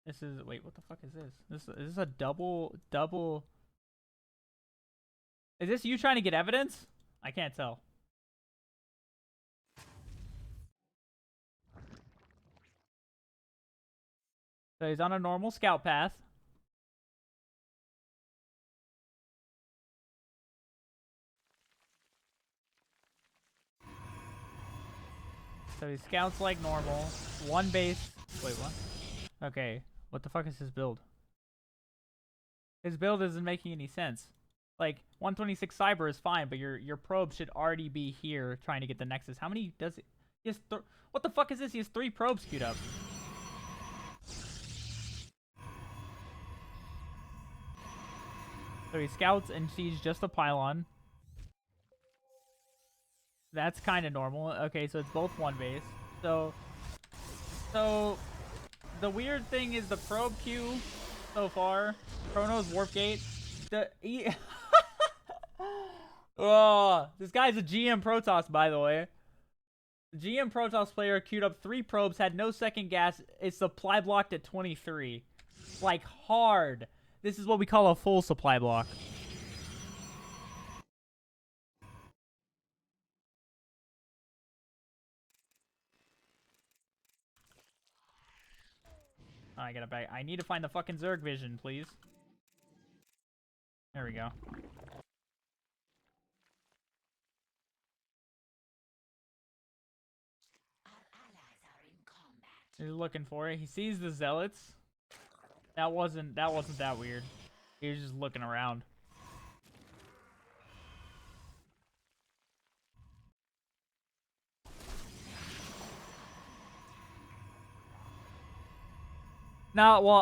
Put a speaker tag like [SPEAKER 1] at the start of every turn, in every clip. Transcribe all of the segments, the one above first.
[SPEAKER 1] This is, wait, what the fuck is this? Is this a double? Is this you trying to get evidence? I can't tell. So he's on a normal scout path. So he scouts like normal. One base. Wait, what? Okay, what the fuck is his build? His build isn't making any sense. Like, 126 cyber is fine, but your probe should already be here trying to get the nexus. How many does it? He has what the fuck is this? He has 3 probes queued up. So he scouts and sees just a pylon. That's kind of normal. Okay, so it's both one base. So the weird thing is the probe queue so far. Chrono's warp gate. Oh, this guy's a GM Protoss, by the way. The GM Protoss player queued up 3 probes, had no second gas. It's supply blocked at 23. Like, hard. This is what we call a full supply block. I gotta back. I need to find the fucking Zerg vision, please. There we go. He's looking for it. He sees the zealots. That wasn't that weird. He was just looking around. No, well,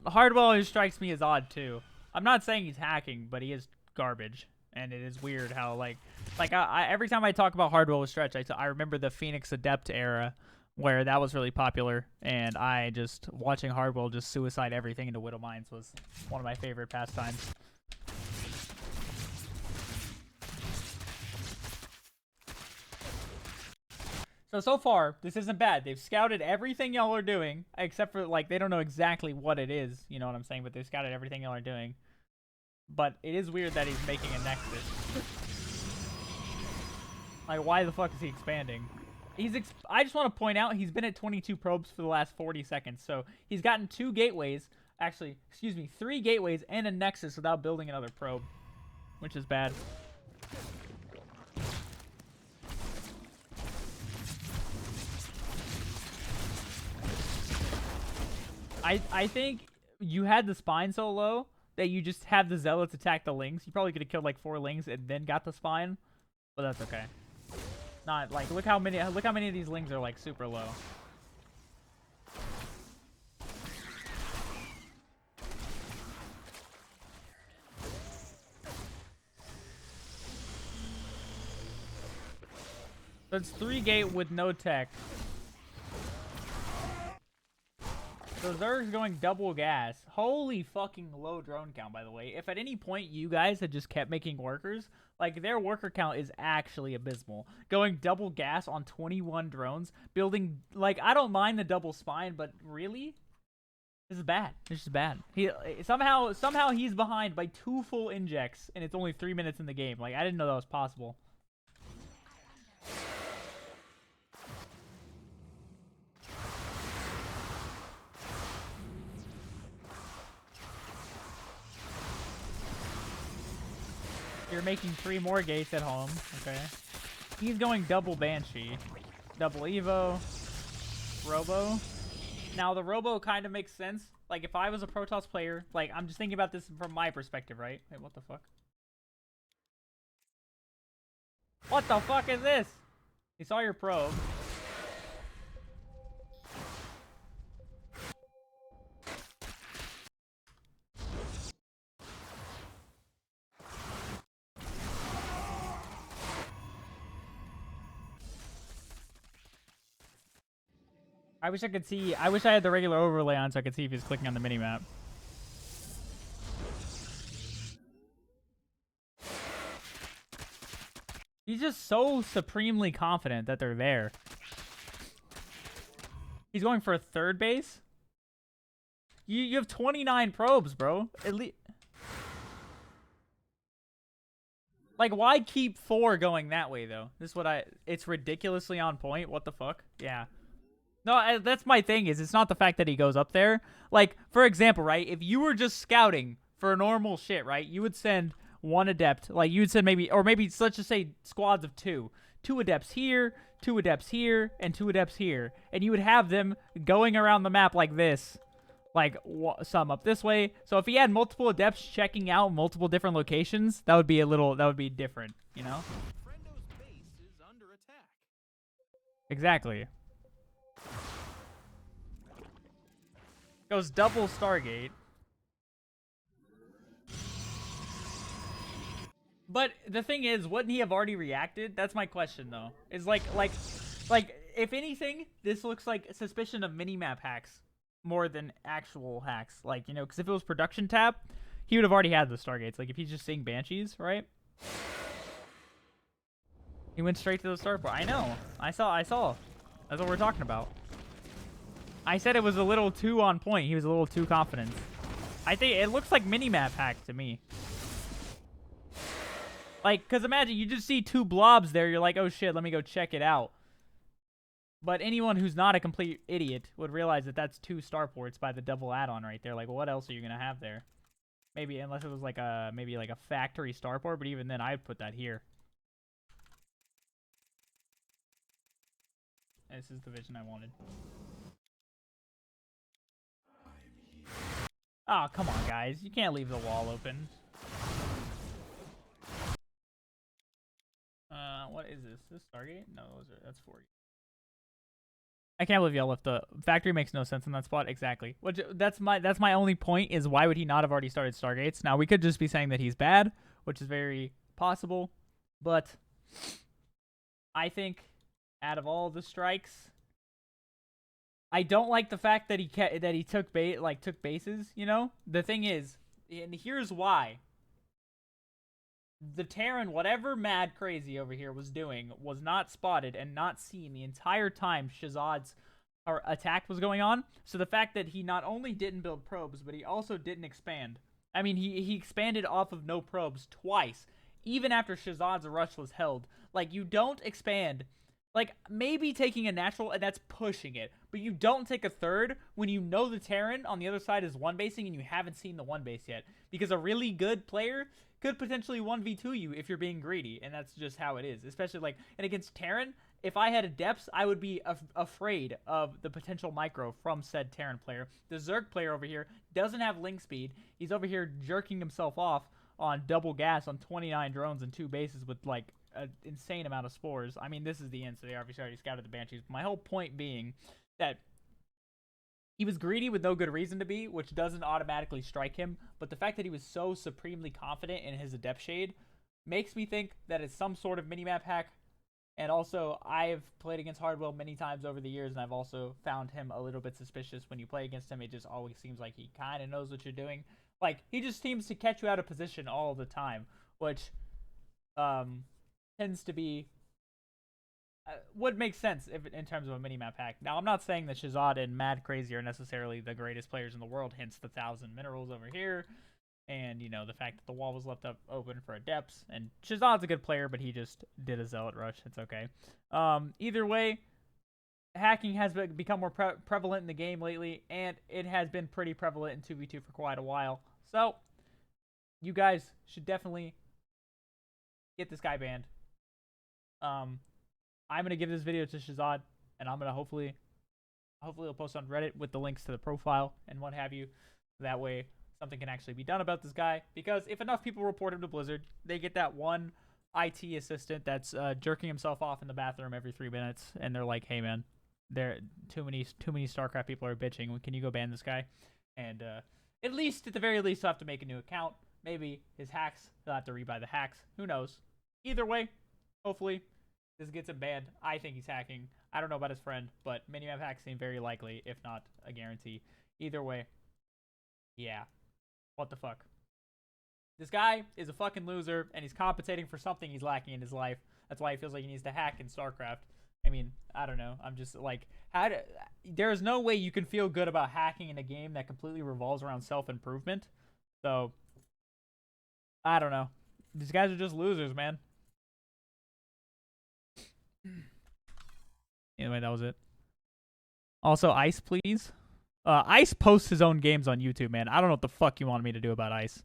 [SPEAKER 1] Hardwell always strikes me as odd too. I'm not saying he's hacking, but he is garbage. And it is weird how, like every time I talk about Hardwell with Stretch, I remember the Phoenix Adept era, where that was really popular, and I just, watching Hardwell just suicide everything into Widow Mines was one of my favorite pastimes. So far, this isn't bad. They've scouted everything y'all are doing, except for, like, they don't know exactly what it is, you know what I'm saying, but they've scouted everything y'all are doing. But it is weird that he's making a nexus. Like, why the fuck is he expanding? I just want to point out, he's been at 22 probes for the last 40 seconds, so he's gotten 2 gateways, actually, excuse me, 3 gateways and a nexus without building another probe, which is bad. I think you had the spine so low that you just have the zealots attack the lings. You probably could have killed like 4 lings and then got the spine, but that's okay. Not like, look how many of these lings are like super low. So it's 3 gate with no tech. So Zerg's going double gas. Holy fucking low drone count, by the way. If at any point you guys had just kept making workers, like, their worker count is actually abysmal. Going double gas on 21 drones, building, like, I don't mind the double spine, but really? This is bad. This is bad. He somehow he's behind by 2 full injects, and it's only 3 minutes in the game. Like, I didn't know that was possible. You're making 3 more gates at home. Okay. He's going double Banshee. Double Evo. Robo. Now, the Robo kind of makes sense. Like, if I was a Protoss player, like, I'm just thinking about this from my perspective, right? Wait, what the fuck? What the fuck is this? He saw your probe. I wish I could see. I wish I had the regular overlay on so I could see if he's clicking on the minimap. He's just so supremely confident that they're there. He's going for a 3rd base. You have 29 probes, bro. At least. Like, why keep 4 going that way, though? This is what it's ridiculously on point. What the fuck? Yeah. No, that's my thing, is it's not the fact that he goes up there. Like, for example, right? If you were just scouting for normal shit, right? You would send 1 adept. Like, you would send maybe, let's just say squads of 2. 2 adepts here, 2 adepts here, and 2 adepts here. And you would have them going around the map like this. Like, some up this way. So if he had multiple adepts checking out multiple different locations, that would be different, you know?
[SPEAKER 2] Friendo's base is under attack.
[SPEAKER 1] Exactly. Goes double Stargate. But the thing is, wouldn't he have already reacted? That's my question, though. Is like, if anything, this looks like suspicion of minimap hacks more than actual hacks. Like, you know, because if it was production tab, he would have already had the Stargates. Like, if he's just seeing Banshees, right? He went straight to the starport. I know. I saw. That's what we're talking about. I said it was a little too on point. He was a little too confident. I think it looks like minimap hack to me. Like, because imagine you just see 2 blobs there. You're like, oh shit, let me go check it out. But anyone who's not a complete idiot would realize that that's 2 starports by the double add-on right there. Like, what else are you going to have there? Maybe, unless it was like maybe like a factory starport, but even then I'd put that here. This is the vision I wanted. Oh, come on, guys. You can't leave the wall open. What is this? This Stargate? No, that's 40. I can't believe y'all left the factory. Makes no sense in that spot. Exactly. Which that's my only point, is why would he not have already started Stargates? Now we could just be saying that he's bad, which is very possible, but I think out of all the strikes, I don't like the fact that he took bases. You know, the thing is, and here's why. The Terran, whatever mad crazy over here was doing, was not spotted and not seen the entire time Shahzad's attack was going on. So the fact that he not only didn't build probes, but he also didn't expand. I mean, he expanded off of no probes twice, even after Shahzad's rush was held. Like, you don't expand. Like, maybe taking a natural, and that's pushing it. But you don't take a third when you know the Terran on the other side is 1-basing and you haven't seen the 1-base yet. Because a really good player could potentially 1v2 you if you're being greedy, and that's just how it is. Especially, like, and against Terran, if I had adepts, I would be afraid of the potential micro from said Terran player. The Zerg player over here doesn't have link speed. He's over here jerking himself off on double gas on 29 drones and 2 bases with, like, an insane amount of spores. I mean, this is the end, so they obviously already scouted the Banshees. My whole point being that he was greedy with no good reason to be, which doesn't automatically strike him, but the fact that he was so supremely confident in his adept shade makes me think that it's some sort of minimap hack. And also, I've played against Hardwell many times over the years, and I've also found him a little bit suspicious. When you play against him, it just always seems like he kind of knows what you're doing. Like, he just seems to catch you out of position all the time, which tends to be would make sense if in terms of a minimap hack. Now, I'm not saying that Shahzad and Mad Crazy are necessarily the greatest players in the world, hence the 1,000 minerals over here, and, you know, the fact that the wall was left up open for adepts. And Shahzad's a good player, but he just did a zealot rush. It's okay. Either way, hacking has become more prevalent in the game lately, and it has been pretty prevalent in 2v2 for quite a while. So, you guys should definitely get this guy banned. I'm going to give this video to Shahzad, and I'm going to hopefully he'll post on Reddit with the links to the profile and what have you. That way something can actually be done about this guy, because if enough people report him to Blizzard, they get that one IT assistant that's jerking himself off in the bathroom every 3 minutes, and they're like, hey man, there too many StarCraft people are bitching. Can you go ban this guy? And at the very least, he'll have to make a new account. Maybe his hacks, he'll have to rebuy the hacks. Who knows? Either way, hopefully this gets him banned. I think he's hacking. I don't know about his friend, but minimap hacks seem very likely, if not a guarantee. Either way, yeah. What the fuck? This guy is a fucking loser, and he's compensating for something he's lacking in his life. That's why he feels like he needs to hack in StarCraft. I mean, I don't know. I'm just like, there's no way you can feel good about hacking in a game that completely revolves around self-improvement. So, I don't know. These guys are just losers, man. Anyway, that was it. Also, Ice, please. Ice posts his own games on YouTube, man. I don't know what the fuck you want me to do about Ice.